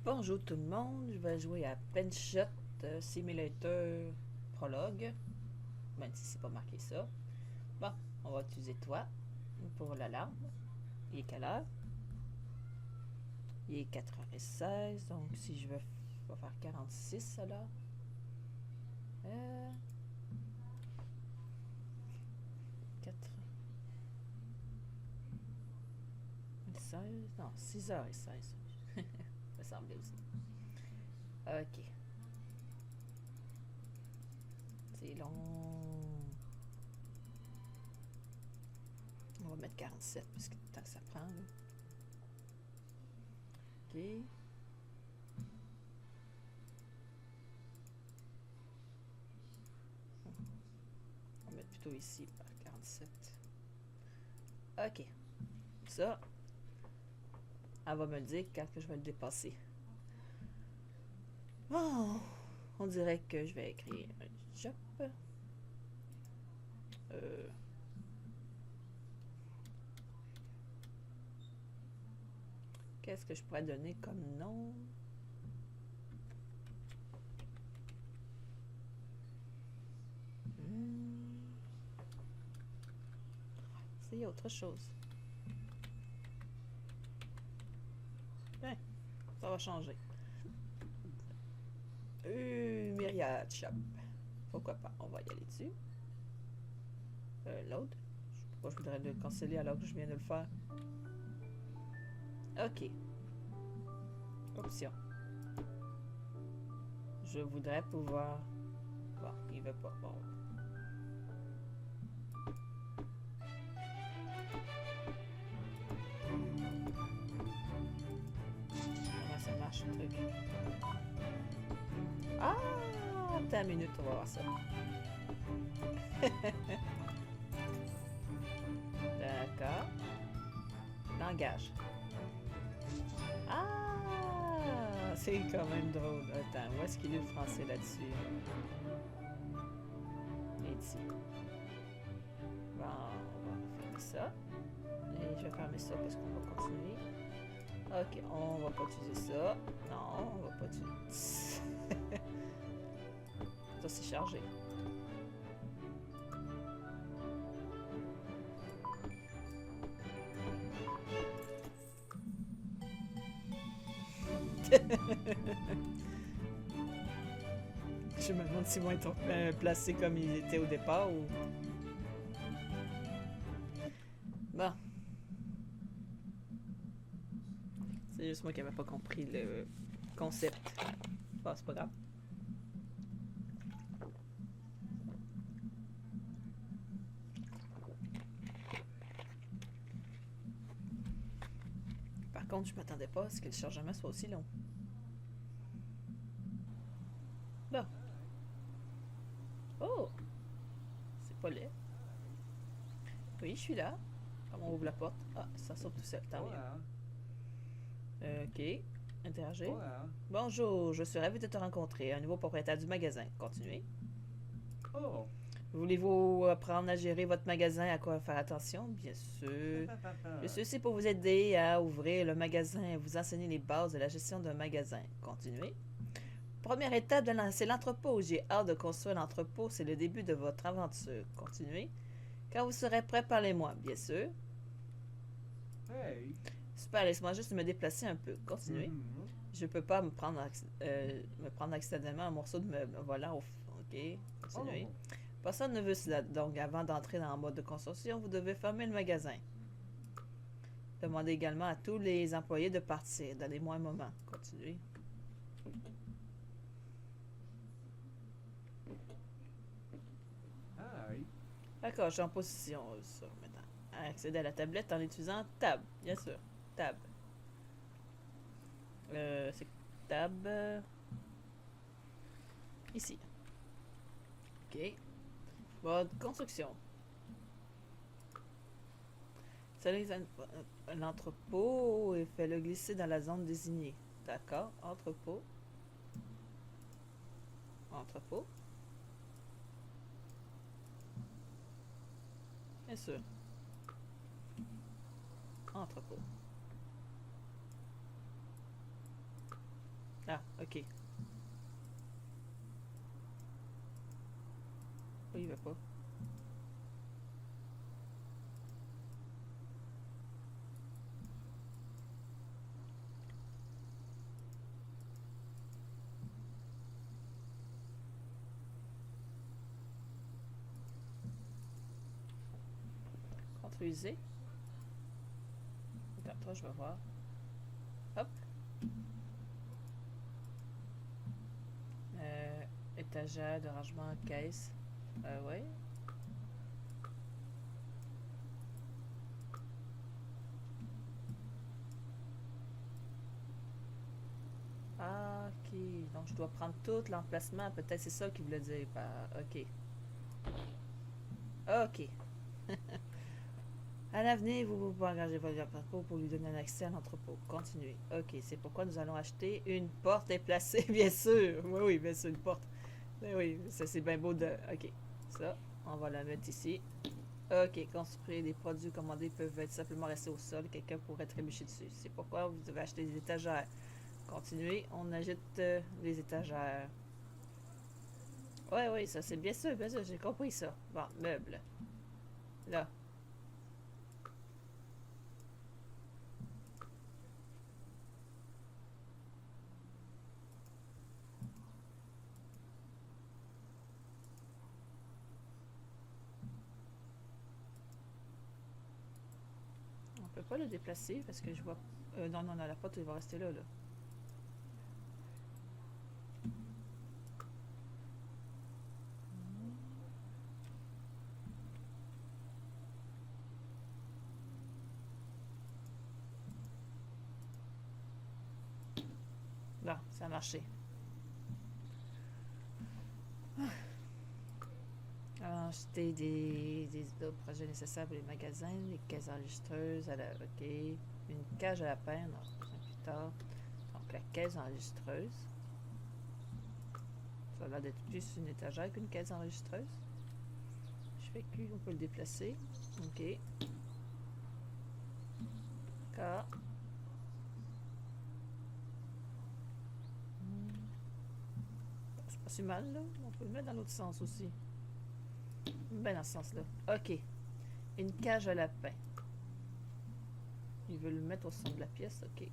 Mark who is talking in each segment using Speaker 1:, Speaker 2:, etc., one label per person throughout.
Speaker 1: Bonjour tout le monde, je vais jouer à Penshot Simulator Prologue, même si c'est pas marqué ça. Bon, on va utiliser toi pour l'alarme. Il est quelle heure? Il est 4h16, donc si je vais faire 46 alors. Euh, 4, 16, non, 6h16. Ça semblait aussi. Ok, c'est long. On va mettre 47 parce que le temps que ça prend. Là. Ok. On va mettre plutôt ici par 47. Ok. Ça, elle va me le dire quand que je vais le dépasser. Oh, on dirait que je vais écrire un job. Euh, Qu'est-ce que je pourrais donner comme nom? Hmm, c'est autre chose. Ben, ça va changer. Myriad Shop. Pourquoi pas? On va y aller dessus. L'autre. Pourquoi je voudrais le canceller alors que je viens de le faire? Ok. Option. Je voudrais pouvoir. Bon, il veut pas. Bon. Comment ça marche le truc? Ah! Attends une minute, on va voir ça. D'accord. Langage. Ah! C'est quand même drôle. Attends, où est-ce qu'il est le français là-dessus? Ici. Bon, on va fermer ça. Et je vais fermer ça parce qu'on va continuer. Ok, on va pas utiliser ça. Non, on va pas utiliser. Ça, c'est chargé. Je me demande s'ils vont être placés comme ils étaient au départ ou. Bon, c'est juste moi qui n'avais pas compris le concept. Bon, c'est pas grave. Par contre, je m'attendais pas à ce que le chargement soit aussi long. Bon. Oh! C'est pas laid. Oui, je suis là. Comment on ouvre la porte? Ah, ça saute tout seul, tant mieux. Ok. Interagir. Bonjour, je suis ravi de te rencontrer, un nouveau propriétaire du magasin. Continuez. Voulez-vous apprendre à gérer votre magasin, à quoi faire attention? Bien sûr. Je suis ici pour vous aider à ouvrir le magasin et vous enseigner les bases de la gestion d'un magasin. Continuez. Première étape, c'est l'entrepôt. J'ai hâte de construire l'entrepôt. C'est le début de votre aventure. Continuez. Quand vous serez prêt, parlez-moi. Bien sûr. Super, laisse-moi juste me déplacer un peu. Continuez. Je peux pas me prendre accidentellement un morceau de meuble. Voilà. Ok. Continuez. Personne ne veut cela. Donc, avant d'entrer dans le mode de construction, vous devez fermer le magasin. Demandez également à tous les employés de partir. Donnez-moi un moment. Continuez. D'accord, je suis en position sur maintenant. Accéder à la tablette en utilisant Tab, bien sûr. Tab. C'est Tab. Ici. Ok. Mode construction. Sélectionne l'entrepôt et fais-le glisser dans la zone désignée. D'accord. Entrepôt. Entrepôt. Bien sûr. Entrepôt. Ok. Oui, il va pas. Construisez. Attends, toi, je vais voir. Hop. Étagère de rangement caisse. Ouais. Ah, ok. Donc, je dois prendre tout l'emplacement. Peut-être c'est ça qu'il voulait dire. Ok. Ok. À l'avenir, vous pouvez engager votre parcours pour lui donner un accès à l'entrepôt. Continuez. Ok, c'est pourquoi nous allons acheter une porte déplacée, bien sûr. Oui, oui, bien sûr, une porte. Mais oui, ça c'est bien beau de... Ok, ça, on va la mettre ici. Ok, construire des produits commandés peuvent être simplement restés au sol. Quelqu'un pourrait trébucher dessus. C'est pourquoi vous devez acheter des étagères. Continuez, on ajoute les étagères. Oui, oui, ça c'est bien sûr, j'ai compris ça. Bon, meubles. Là. On peut pas le déplacer parce que je vois... non, non, non, la porte, il va rester là, là. Là, ça a marché. Alors, acheter des projets nécessaires pour les magasins, les caisses enregistreuses, ok. Une cage à lapin, non, plus tard. Donc, la caisse enregistreuse. Ça a l'air d'être plus une étagère qu'une caisse enregistreuse. Je fais Q, on peut le déplacer. Ok. K. C'est pas si mal, là. On peut le mettre dans l'autre sens aussi. Ben, dans ce sens-là. Ok. Une cage à lapin. Il veut le mettre au centre de la pièce, ok.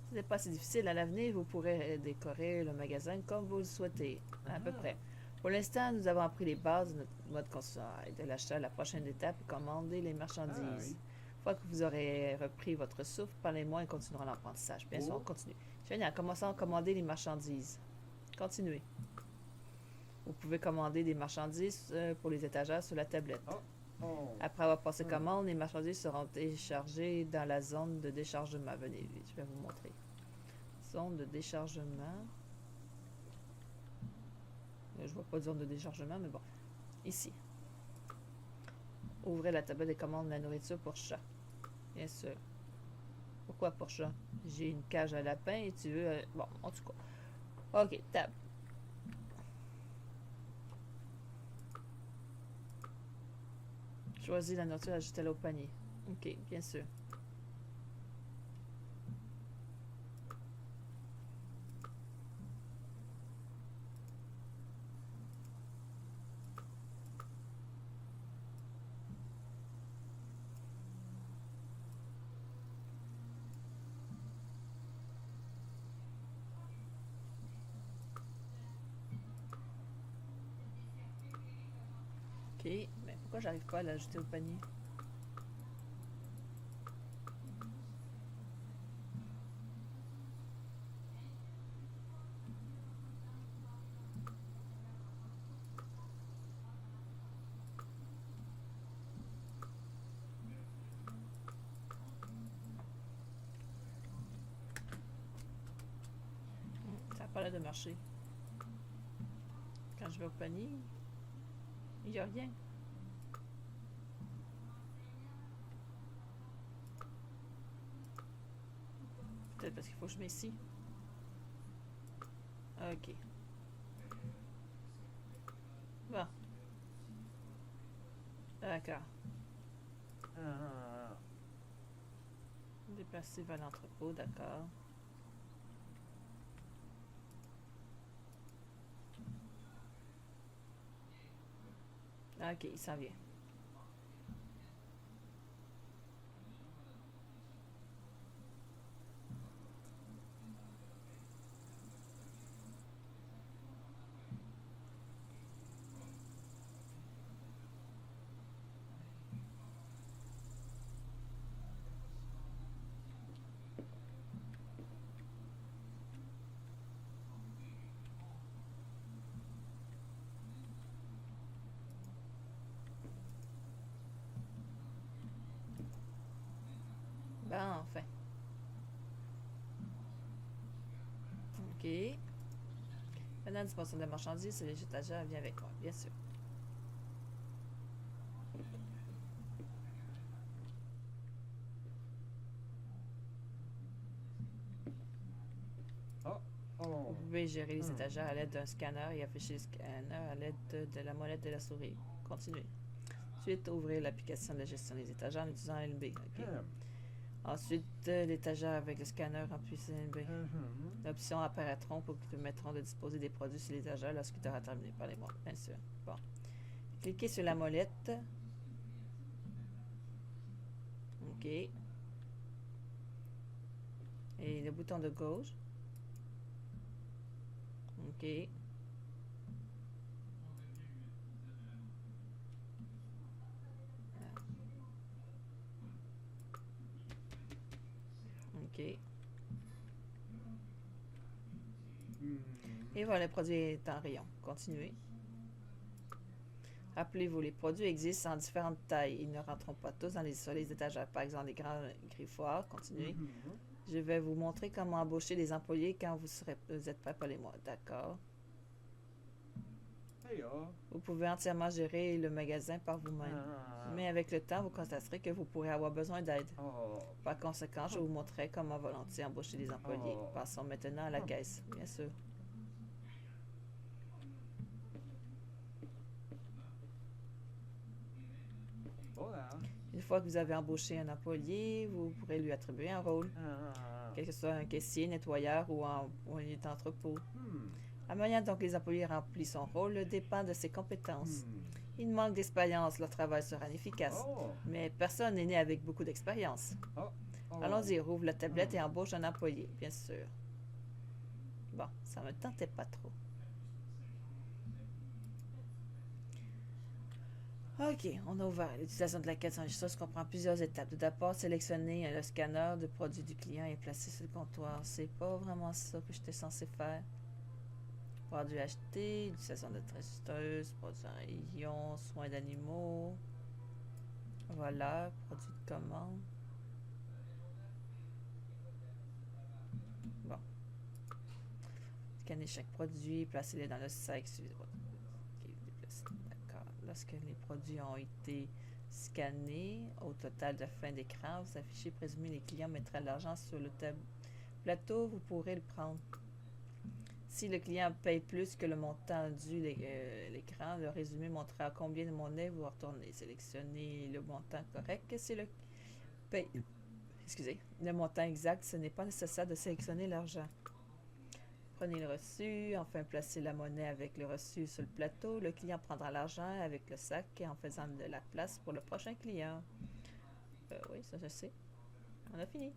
Speaker 1: Ce n'est pas si difficile. À l'avenir, vous pourrez décorer le magasin comme vous le souhaitez, à peu près. Pour l'instant, nous avons appris les bases de notre mode construction et de l'achat. La prochaine étape est commander les marchandises. Une fois que vous aurez repris votre souffle, parlez-moi et continuera l'apprentissage. Bien sûr, on continue. Génial. Commençons à commander les marchandises. Continuez. Vous pouvez commander des marchandises pour les étagères sur la tablette. Après avoir passé commande, les marchandises seront déchargées dans la zone de déchargement. Venez, je vais vous montrer. Zone de déchargement. Je vois pas de zone de déchargement, mais bon. Ici. Ouvrez la tablette des commandes de la nourriture pour chat. Bien sûr. Pourquoi pour chat? J'ai une cage à lapin et tu veux... bon, en tout cas. Ok, table. Choisis la nourriture, ajoutez-la au panier. Ok, bien sûr. Ok, mais pourquoi j'arrive pas à l'ajouter au panier? Ça n'a pas l'air de marcher. Quand je vais au panier, il n'y a rien. Peut-être parce qu'il faut que je mette ici. Ok. Bon. D'accord. Déplacer vers l'entrepôt, d'accord. Ah, ok, il s'en vient. Ben, enfin. Ok. Maintenant, disposition de marchandises, c'est les étagères, viens avec moi, bien sûr. Vous pouvez gérer les étagères à l'aide d'un scanner et afficher le scanner à l'aide de la molette de la souris. Continuez. Ensuite, ouvrez l'application de gestion des étagères en utilisant LB. Okay. Ensuite, l'étagère avec le scanner remplissez LB. L'option apparaîtront pour qui te permettront de disposer des produits sur l'étagère lorsqu'il t'aura terminé. Parlez-moi, bien sûr. Bon. Cliquez sur la molette. OK. Et le bouton de gauche. OK. OK. Et voilà, le produit est en rayon. Continuez. Rappelez-vous, les produits existent en différentes tailles. Ils ne rentreront pas tous sur les étagères. Par exemple, les grands griffoirs. Continuez. Je vais vous montrer comment embaucher des employés quand vous êtes prêts, les mois. D'accord. Vous pouvez entièrement gérer le magasin par vous-même. Mais avec le temps, vous constaterez que vous pourrez avoir besoin d'aide. Par conséquent, je vous montrerai comment volontiers embaucher des employés. Passons maintenant à la caisse, bien sûr. Une fois que vous avez embauché un employé, vous pourrez lui attribuer un rôle, quel que ce soit un caissier, nettoyeur ou un entrepôt. La manière dont les employés remplissent son rôle dépend de ses compétences. Il manque d'expérience, leur travail sera inefficace. Mais personne n'est né avec beaucoup d'expérience. Allons-y, rouvre la tablette et embauche un employé, bien sûr. Bon, ça me tentait pas trop. OK, on a ouvert. L'utilisation de la caisse enregistreuse comprend plusieurs étapes. Tout d'abord, sélectionner le scanner de produit du client et placer sur le comptoir. C'est pas vraiment ça que j'étais censé faire. Produits achetés, utilisation de enregistreuse, produits en rayon, soins d'animaux. Voilà, produit de commande. Bon. Scanner chaque produit, placez-les dans le sac. D'accord. Lorsque les produits ont été scannés, au total de fin d'écran, vous affichez présumé les clients mettraient l'argent sur le plateau, vous pourrez le prendre. Si le client paye plus que le montant dû l'écran, le résumé montrera combien de monnaie vous retournez. Sélectionnez le montant correct. Si le paye, le montant exact, ce n'est pas nécessaire de sélectionner l'argent. Prenez le reçu, enfin placez la monnaie avec le reçu sur le plateau. Le client prendra l'argent avec le sac et en faisant de la place pour le prochain client. Oui, ça je sais. On a fini.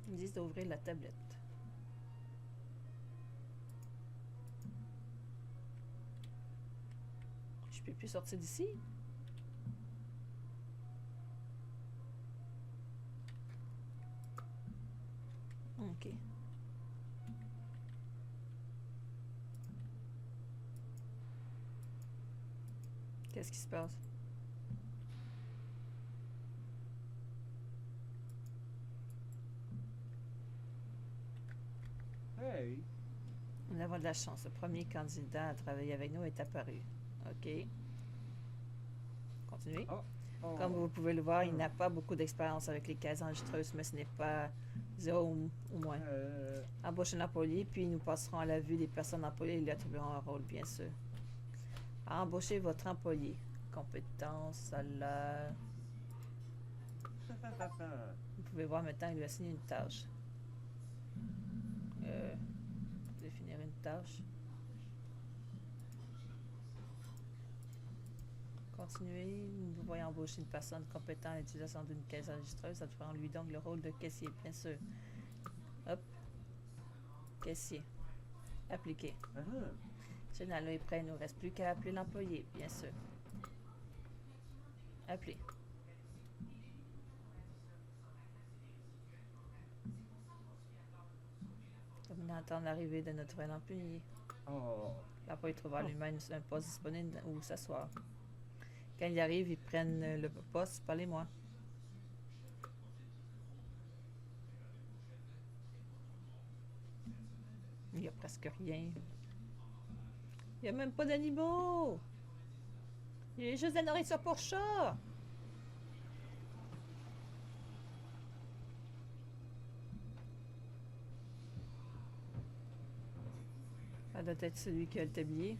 Speaker 1: Ils disent d'ouvrir la tablette. Je peux plus sortir d'ici. OK. Qu'est-ce qui se passe?
Speaker 2: Hey.
Speaker 1: Nous avons de la chance. Le premier candidat à travailler avec nous est apparu. OK. Continuez. Comme vous pouvez le voir, il n'a pas beaucoup d'expérience avec les caisses enregistreuses, mais ce n'est pas zéro ou moins. Embauchez un employé, puis nous passerons à la vue des personnes employées et lui attribuerons un rôle, bien sûr. Embauchez votre employé. Compétences, salaire. Vous pouvez voir maintenant, il lui a assigné une tâche. Définir une tâche. Continuez. Nous voyons embaucher une personne compétente à l'utilisation d'une caisse enregistreuse. Attribuons-lui donc le rôle de caissier, bien sûr. Hop. Caissier. Appliquer. Général est prêt, il ne nous reste plus qu'à appeler l'employé, bien sûr. Appeler. Terminant attendre l'arrivée de notre nouvel employé. L'employé trouvera lui-même un poste disponible où s'asseoir. Quand il arrive, ils prennent le poste, parlez-moi. Il n'y a presque rien. Il n'y a même pas d'animaux. Il y a juste de la nourriture pour chat. Ça doit être celui qui a le tablier.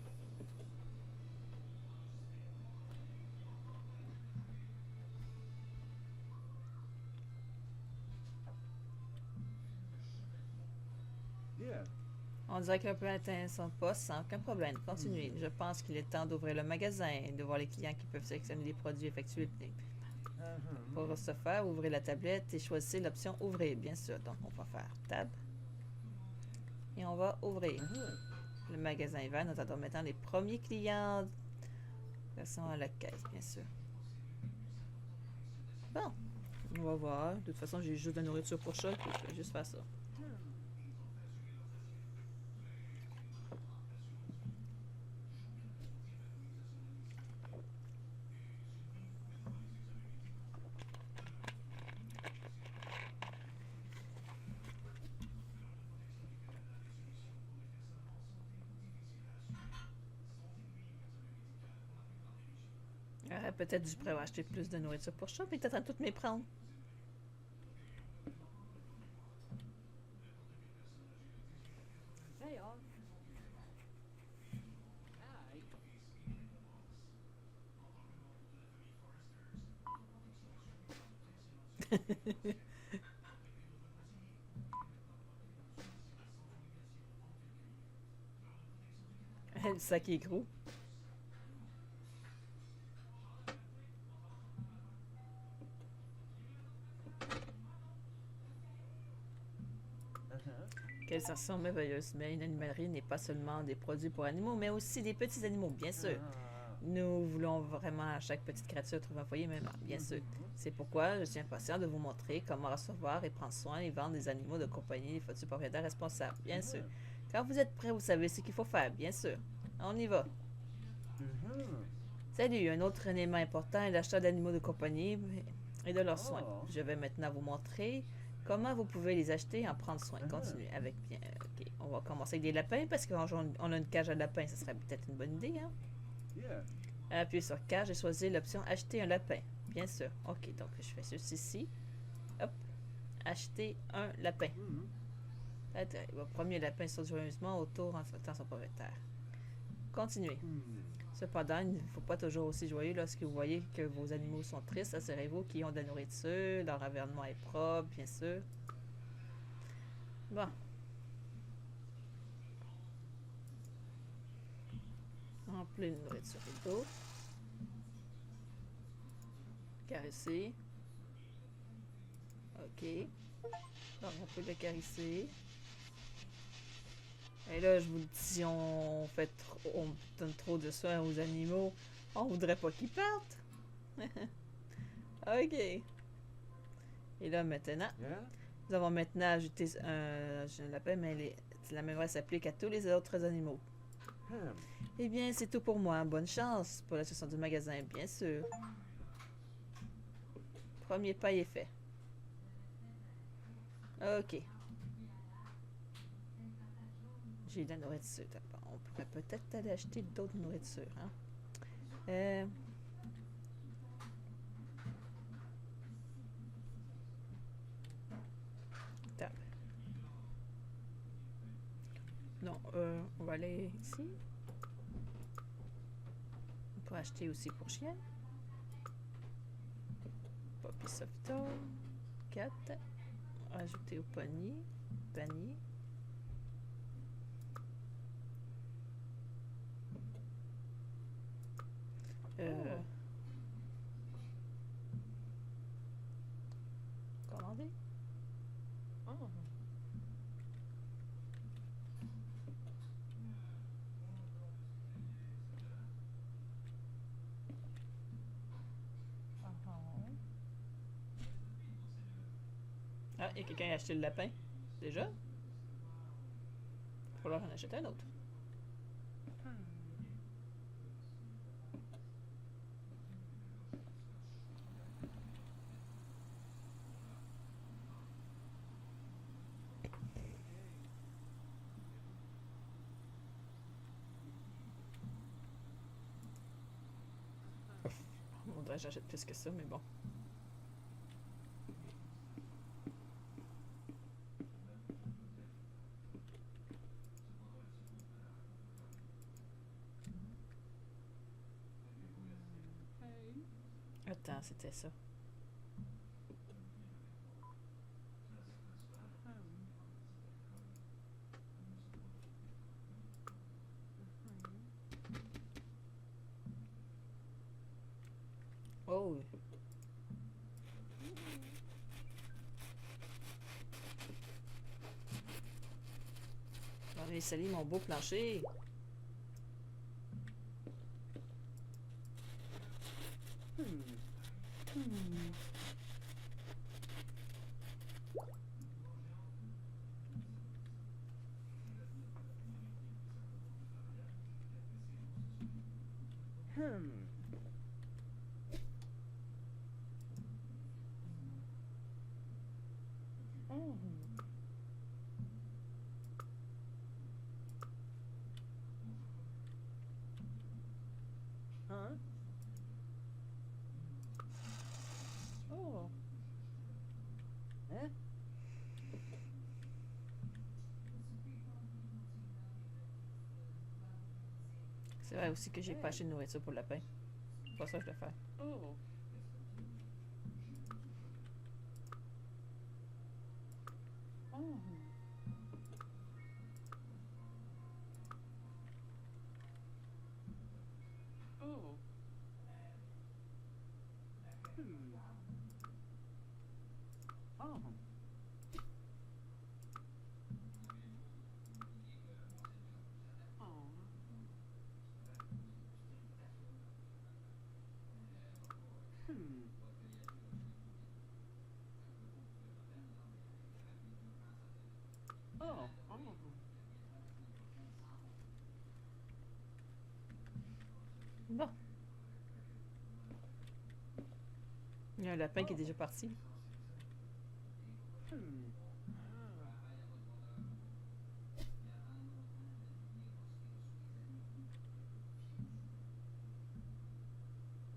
Speaker 1: On dirait qu'il peut atteindre son poste sans aucun problème. Continuez. Je pense qu'il est temps d'ouvrir le magasin et de voir les clients qui peuvent sélectionner les produits effectués. Pour ce faire, ouvrez la tablette et choisissez l'option Ouvrir, bien sûr. Donc, on va faire Tab. Et on va ouvrir. Le magasin est vert. Nous attendons maintenant les premiers clients. Passons à la caisse, bien sûr. Bon. On va voir. De toute façon, j'ai juste de la nourriture pour chat. Je vais juste faire ça. Peut-être je pourrais acheter plus de nourriture pour chat, puis peut-être en tout méprendre. Le sac est gros. Quelle sensation merveilleuse. Mais une animalerie n'est pas seulement des produits pour animaux, mais aussi des petits animaux, bien sûr. Nous voulons vraiment à chaque petite créature trouver un foyer, même, bien sûr. C'est pourquoi je suis impatient de vous montrer comment recevoir et prendre soin et vendre des animaux de compagnie des futurs propriétaires responsables, bien sûr. Quand vous êtes prêts, vous savez ce qu'il faut faire, bien sûr. On y va. Salut, un autre élément important est l'achat d'animaux de compagnie et de leurs soins. Je vais maintenant vous montrer comment vous pouvez les acheter et en prendre soin. Continuez avec bien. Ok, on va commencer avec des lapins parce qu'on a une cage à lapins. Ce serait peut-être une bonne idée, hein? Appuyez sur cage et choisissez l'option acheter un lapin. Bien sûr. Ok, donc je fais ceci. Hop. Acheter un lapin. Le premier lapin saute joyeusement autour en souhaitant son propriétaire. Continuez. Cependant, il ne faut pas toujours aussi joyeux lorsque vous voyez que vos animaux sont tristes. Assurez-vous qu'ils ont de la nourriture, leur environnement est propre, bien sûr. Bon. Remplir de nourriture et d'eau. Caresser. Ok. Donc, on peut le caresser. Et là, je vous le dis, si on donne trop de soins aux animaux, on voudrait pas qu'ils partent. Ok. Et là, maintenant, nous avons maintenant ajouté je l'appelle, mais la même règle s'applique à tous les autres animaux. Eh bien, c'est tout pour moi. Bonne chance pour la gestion du magasin, bien sûr. Premier pas est fait. Ok. J'ai de la nourriture. On pourrait peut-être aller acheter d'autres nourritures. Hein? Non, on va aller ici. On peut acheter aussi pour chien. Poppy Softo. 4. Ajouter au panier. Panier. Commander.
Speaker 2: Oh.
Speaker 1: Ah, il y a quelqu'un qui a acheté le lapin. Déjà? Il va falloir en acheter un autre. On dirait que j'achète plus que ça, mais bon. Attends, c'était ça. Oh! Allez, salut mon beau plancher!
Speaker 2: Hein? Oh. Hein?
Speaker 1: C'est vrai aussi que j'ai pas acheté de nourriture pour le lapin. C'est pas ça que je vais faire.
Speaker 2: Oh. Oh. Oh. Oh. Oh. Oh. Oh.
Speaker 1: Bon. Il y a un lapin qui est déjà parti.
Speaker 2: Hey,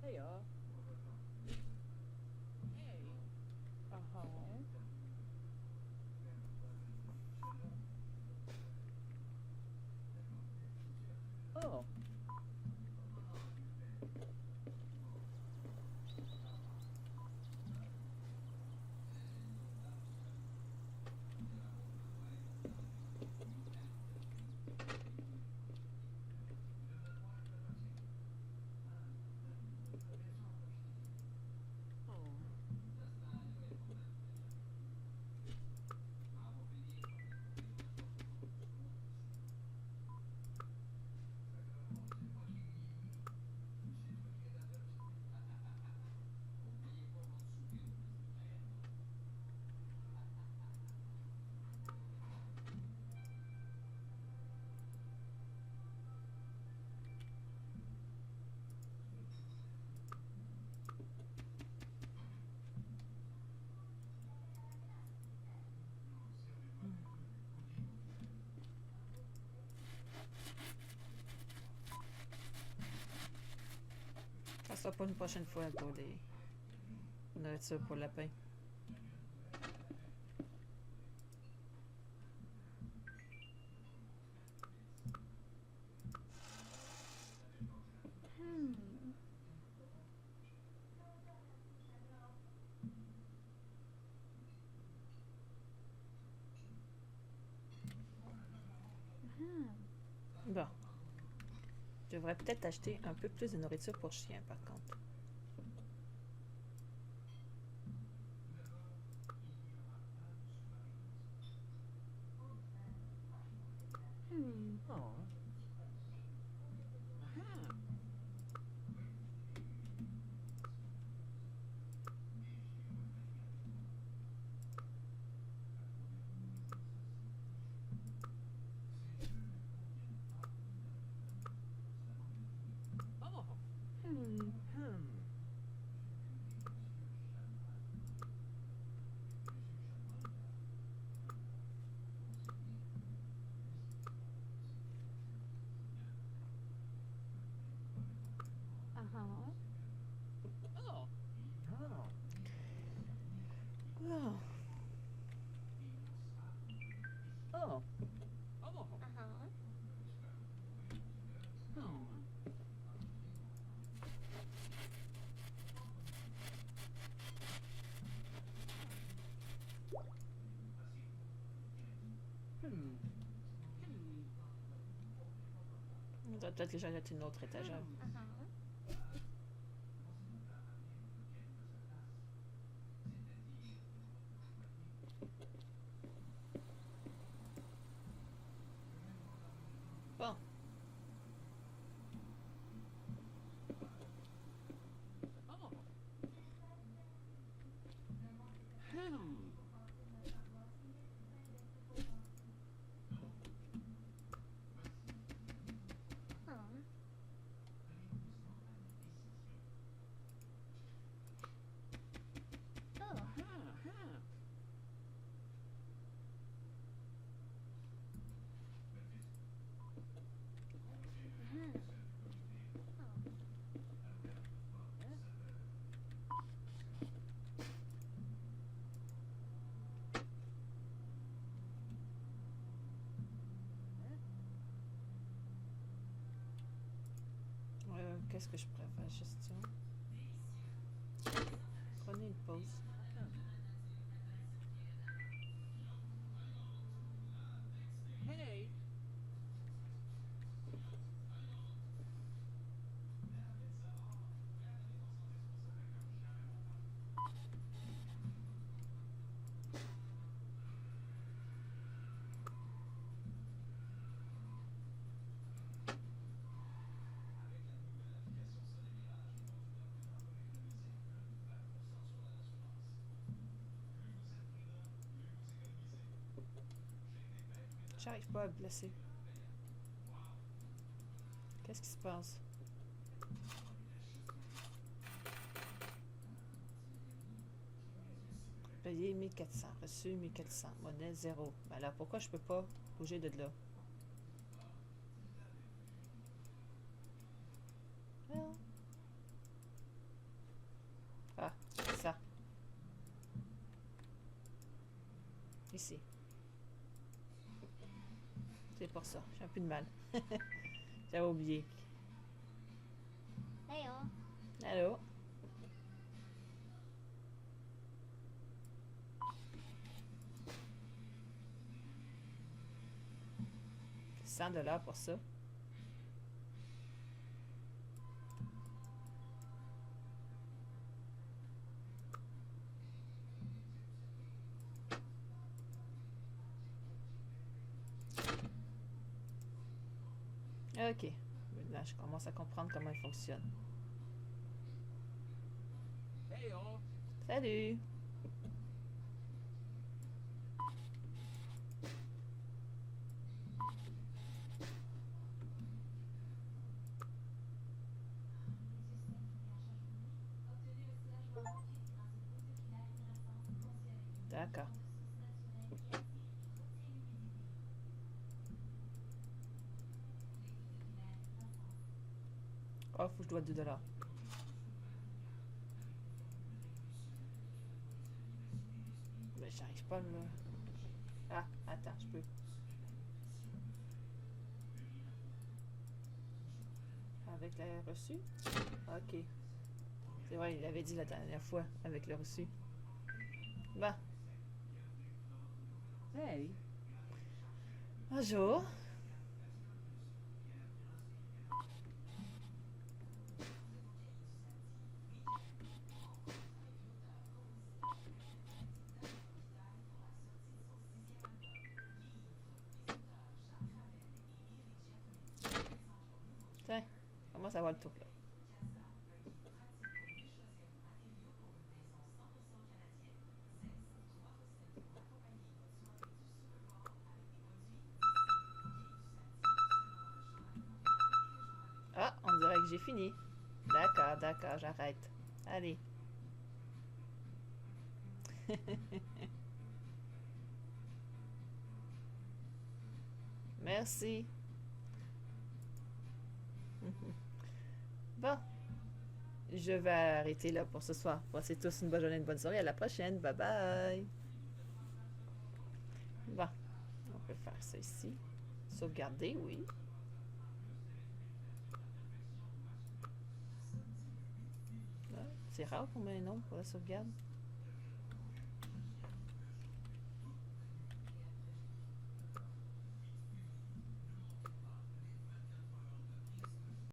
Speaker 2: Hey. Oh. Ça sera pas une prochaine fois pour des nourritures pour le lapin. devrais peut-être acheter un peu plus de nourriture pour chien, par contre.
Speaker 3: Oh. Oh. Hmm.
Speaker 4: Uh-huh.
Speaker 3: Oh. Oh.
Speaker 2: Oh.
Speaker 3: Oh. Oh.
Speaker 4: Uh-huh.
Speaker 3: Hmm. Hmm.
Speaker 2: On devrait peut-être que j'achète une autre étagère.
Speaker 4: Uh-huh.
Speaker 2: Bon.
Speaker 3: Oh. Hmm.
Speaker 4: Uh-huh. Oh.
Speaker 3: Huh.
Speaker 4: Uh-huh.
Speaker 2: Qu'est-ce que je pourrais faire? Gestion. Prenez une pause.
Speaker 3: Hey.
Speaker 2: J'arrive pas à blesser. Qu'est-ce qui se passe? Payé 1400. Reçu 1400. Monnaie 0. Ben alors pourquoi je peux pas bouger de là? Non. Ah, c'est ça. Ici. C'est pour ça. J'ai un peu de mal. J'avais oublié.
Speaker 4: Hey, oh.
Speaker 2: Allô? $100 pour ça. Ok. Là, je commence à comprendre comment il fonctionne.
Speaker 3: Hey. Oh.
Speaker 2: Salut! D'accord. Oh, faut que je dois $2. Mais j'arrive pas à le... Ah, attends, je peux. Avec la reçue? Ok. C'est vrai, il avait dit la dernière fois avec le reçu. Bon.
Speaker 3: Hey.
Speaker 2: Bonjour.
Speaker 1: avoir le tour là. Ah, on dirait que j'ai fini. D'accord, d'accord, j'arrête. Allez. Merci. Bon, je vais arrêter là pour ce soir. Passez tous une bonne journée, une bonne soirée. À la prochaine. Bye bye. Bon, on peut faire ça ici. Sauvegarder, oui. Ah, c'est rare qu'on met un nom pour la sauvegarde.